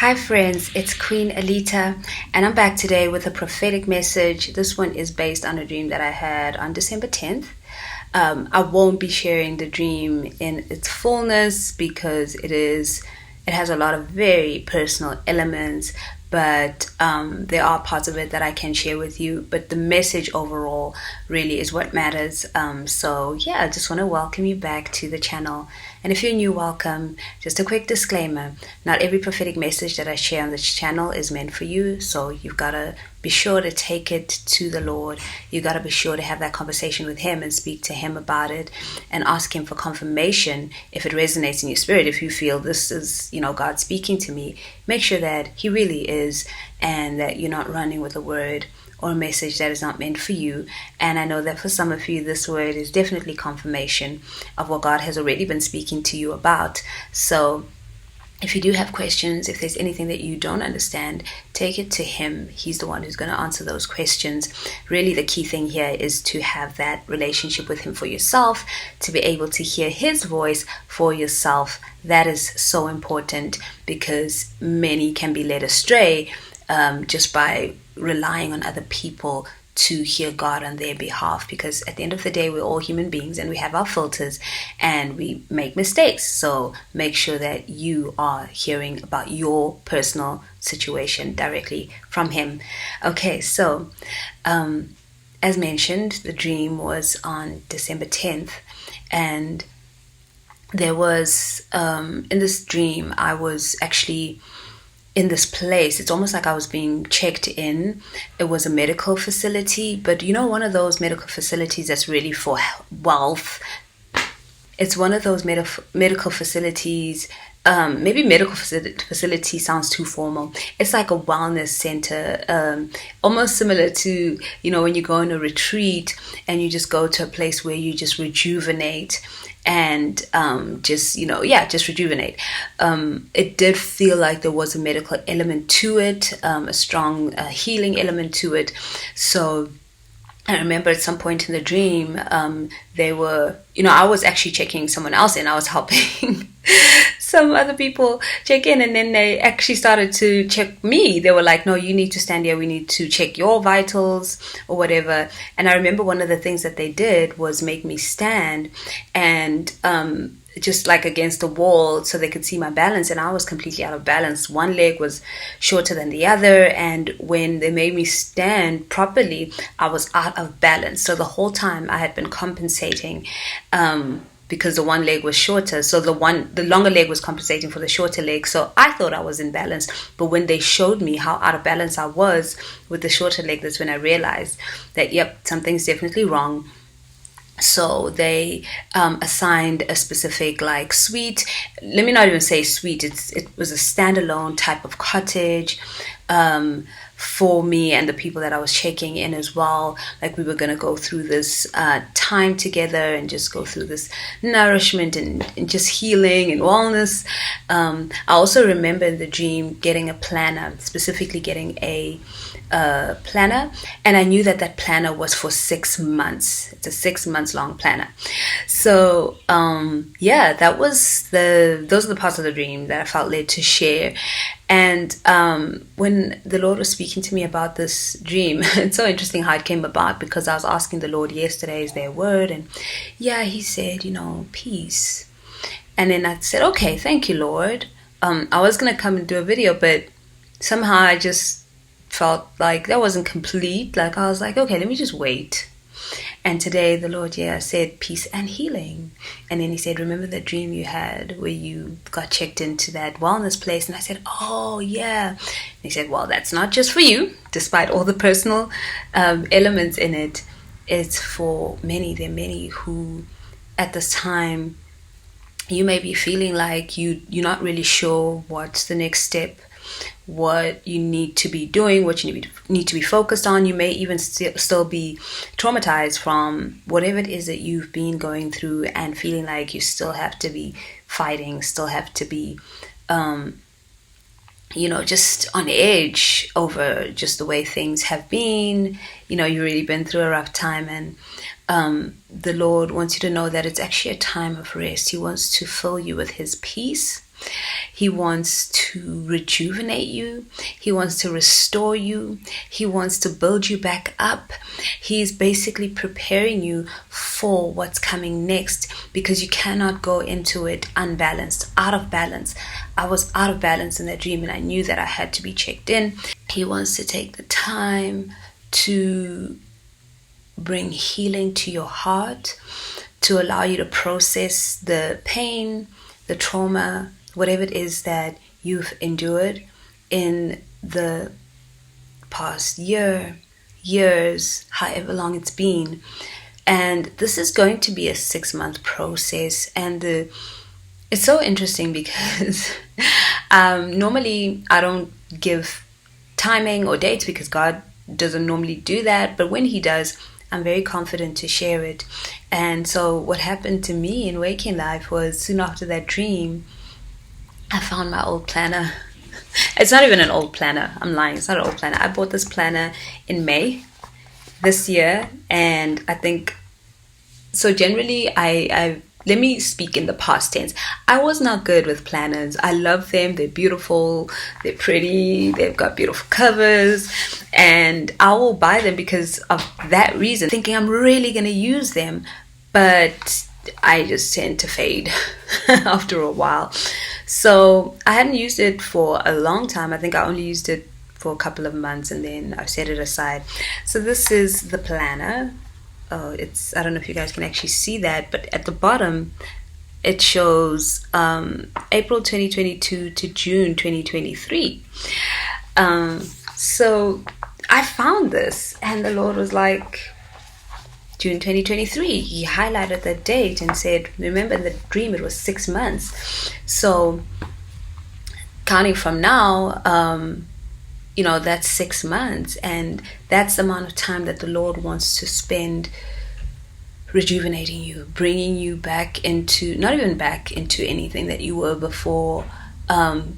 Hi friends, it's Queen Alita, and I'm back today with a prophetic message. This one is based on a dream that I had on December 10th. I won't be sharing the dream in its fullness because it has a lot of very personal elements, but there are parts of it that I can share with you. But the message overall really is what matters. So I just want to welcome you back to the channel. And if you're new, welcome. Just a quick disclaimer, not every prophetic message that I share on this channel is meant for you, so you've got to be sure to take it to the Lord. You've got to be sure to have that conversation with Him and speak to Him about it and ask Him for confirmation if it resonates in your spirit. If you feel this is, God speaking to me, make sure that He really is and that you're not running with a word or a message that is not meant for you. And I know that for some of you, this word is definitely confirmation of what God has already been speaking to you about. So if you do have questions, if there's anything that you don't understand, take it to Him. He's the one who's going to answer those questions. Really, the key thing here is to have that relationship with Him for yourself, to be able to hear His voice for yourself. That is so important because many can be led astray just by relying on other people to hear God on their behalf, because at the end of the day, we're all human beings and we have our filters and we make mistakes. So make sure that you are hearing about your personal situation directly from Him. Okay, so as mentioned, the dream was on December 10th, and there was in this dream I was actually in this place. It's almost like I was being checked in. It was a medical facility, but one of those medical facilities that's really for wealth. It's one of those medical facilities. Maybe medical facility sounds too formal. It's like a wellness center, almost similar to when you go on a retreat and you just go to a place where you just rejuvenate and just rejuvenate. It did feel like there was a medical element to it, a strong healing element to it. So I remember at some point in the dream, they were, I was actually checking someone else in. I was helping some other people check in, and then they actually started to check me. They were like, no, you need to stand here. We need to check your vitals or whatever. And I remember one of the things that they did was make me stand and just like against the wall so they could see my balance, and I was completely out of balance. One leg was shorter than the other, and when they made me stand properly, I was out of balance. So the whole time I had been compensating because the one leg was shorter, so the longer leg was compensating for the shorter leg. So I thought I was in balance, but when they showed me how out of balance I was with the shorter leg, that's when I realized that something's definitely wrong. So they assigned a specific suite. Let me not even say suite. It was a standalone type of cottage for me and the people that I was checking in as well. Like, we were going to go through this time together and just go through this nourishment and just healing and wellness. I also remember in the dream getting a planner, specifically getting a planner, and I knew that planner was for 6 months. It's a 6 months long planner. So that was those are the parts of the dream that I felt led to share. And when the Lord was speaking to me about this dream, it's so interesting how it came about, because I was asking the Lord yesterday, is there a word? And He said, peace. And then I said, okay, thank you, Lord. I was going to come and do a video, but somehow I just felt like that wasn't complete. Like, I was like, okay, let me just wait. And today the Lord said peace and healing. And then He said, remember that dream you had where you got checked into that wellness place? And I said, oh yeah. And He said, well, that's not just for you, despite all the personal elements in it. It's for many. There are many who at this time you may be feeling like you're not really sure what's the next step, what you need to be doing, what you need to be focused on. You may even still be traumatized from whatever it is that you've been going through, and feeling like you still have to be fighting, still have to be just on edge over just the way things have been. You've really been through a rough time, and the Lord wants you to know that it's actually a time of rest. He wants to fill you with His peace. He wants to rejuvenate you. He wants to restore you. He wants to build you back up. He's basically preparing you for what's coming next, because you cannot go into it unbalanced, out of balance. I was out of balance in that dream, and I knew that I had to be checked in. He wants to take the time to bring healing to your heart, to allow you to process the pain, the trauma, whatever it is that you've endured in the past year, years, however long it's been. And this is going to be a 6-month process. And it's so interesting because normally I don't give timing or dates, because God doesn't normally do that. But when He does, I'm very confident to share it. And so what happened to me in waking life was, soon after that dream, I found my old planner. It's not even an old planner. I'm lying. It's not an old planner. I bought this planner in May this year. And I think, so generally, let me speak in the past tense. I was not good with planners. I love them. They're beautiful. They're pretty. They've got beautiful covers. And I will buy them because of that reason, thinking I'm really going to use them. But I just tend to fade after a while. So I hadn't used it for a long time. I think I only used it for a couple of months, and then I set it aside. So this is the planner. I don't know if you guys can actually see that, but at the bottom it shows April 2022 to June 2023. So I found this, and the Lord was like, June 2023. He highlighted that date and said, remember in the dream it was 6 months. So counting from now, that's 6 months, and that's the amount of time that the Lord wants to spend rejuvenating you, bringing you back into, not even back into anything that you were before,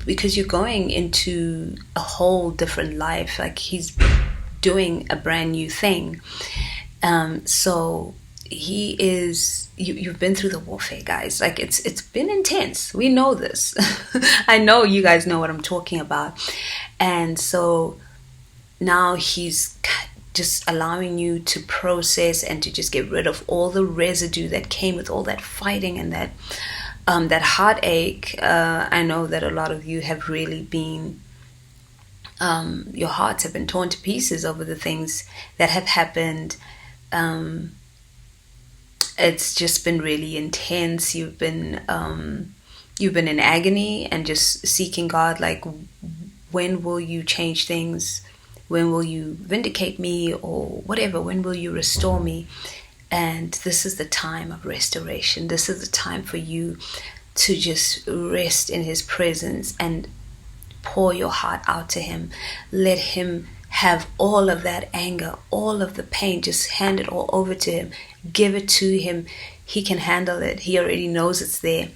because you're going into a whole different life. Like He's doing a brand new thing. So He is, you've been through the warfare, guys. Like it's been intense. We know this. I know you guys know what I'm talking about. And so now He's just allowing you to process and to just get rid of all the residue that came with all that fighting and that heartache. I know that a lot of you have really been, your hearts have been torn to pieces over the things that have happened. It's just been really intense. You've been in agony and just seeking God, like, when will you change things? When will you vindicate me, or whatever? When will you restore me? And this is the time of restoration. This is the time for you to just rest in His presence and pour your heart out to Him. Let Him have all of that anger, all of the pain. Just hand it all over to Him. Give it to Him. He can handle it. He already knows it's there.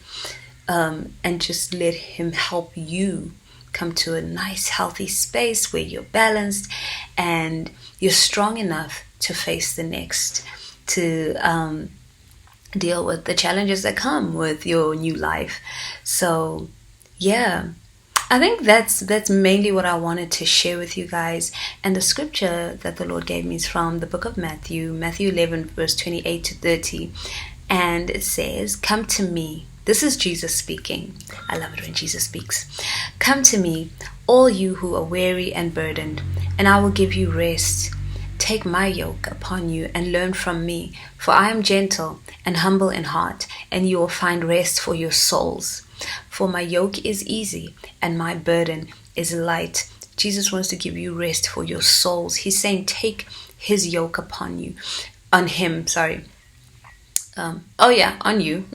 And just let Him help you come to a nice, healthy space where you're balanced and you're strong enough to face the next, to deal with the challenges that come with your new life. So, yeah. I think that's mainly what I wanted to share with you guys. And the scripture that the Lord gave me is from the book of Matthew 11, verse 28 to 30. And it says, "Come to me." This is Jesus speaking. I love it when Jesus speaks. "Come to me, all you who are weary and burdened, and I will give you rest. Take my yoke upon you and learn from me, for I am gentle and humble in heart, and you will find rest for your souls. For my yoke is easy and my burden is light." Jesus wants to give you rest for your souls. He's saying, take His yoke upon you. On Him, sorry. On you.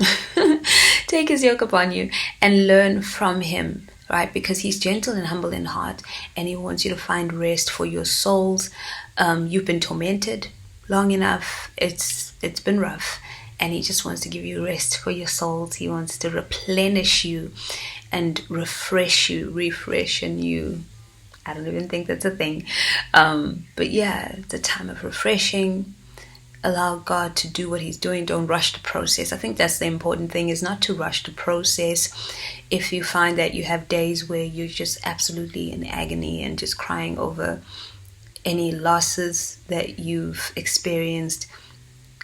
Take His yoke upon you and learn from Him, right? Because He's gentle and humble in heart, and He wants you to find rest for your souls. You've been tormented long enough. It's been rough. And He just wants to give you rest for your souls. He wants to replenish you and refresh and you. I don't even think that's a thing. But yeah, it's a time of refreshing, allow God to do what He's doing. Don't rush the process. I think that's the important thing, is not to rush the process. If you find that you have days where you're just absolutely in agony and just crying over any losses that you've experienced,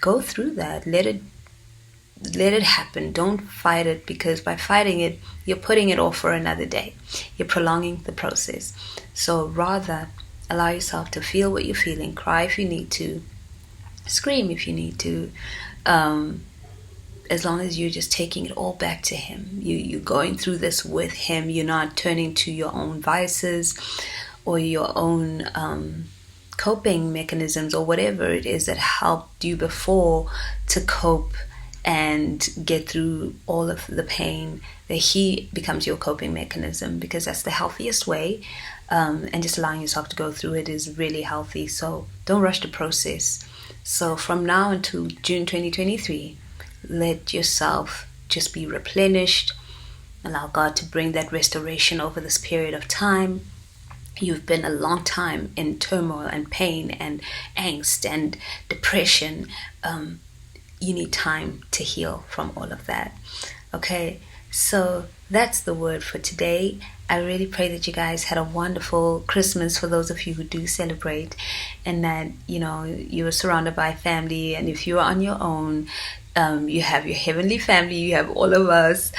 go through that. Let it happen. Don't fight it, because by fighting it, you're putting it off for another day. You're prolonging the process. So rather, allow yourself to feel what you're feeling. Cry if you need to. Scream if you need to. As long as you're just taking it all back to Him. You're going through this with Him. You're not turning to your own vices or your own coping mechanisms or whatever it is that helped you before to cope and get through all of the pain, that He becomes your coping mechanism, because that's the healthiest way. And just allowing yourself to go through it is really healthy. So don't rush the process. So from now until June 2023, let yourself just be replenished. Allow God to bring that restoration over this period of time. You've been a long time in turmoil and pain and angst and depression. You need time to heal from all of that. Okay, so that's the word for today. I really pray that you guys had a wonderful Christmas, for those of you who do celebrate, and that, you know, you were surrounded by family. And if you're on your own, you have your heavenly family, you have all of us.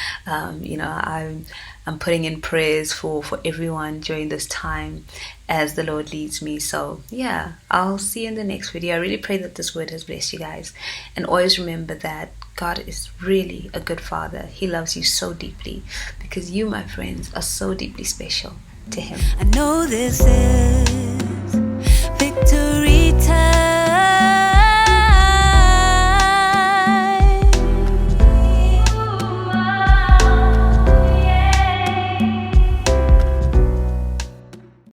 I'm putting in prayers for everyone during this time as the Lord leads me. So yeah, I'll see you in the next video. I really pray that this word has blessed you guys. And always remember that God is really a good Father. He loves you so deeply, because you, my friends, are so deeply special to Him. I know this is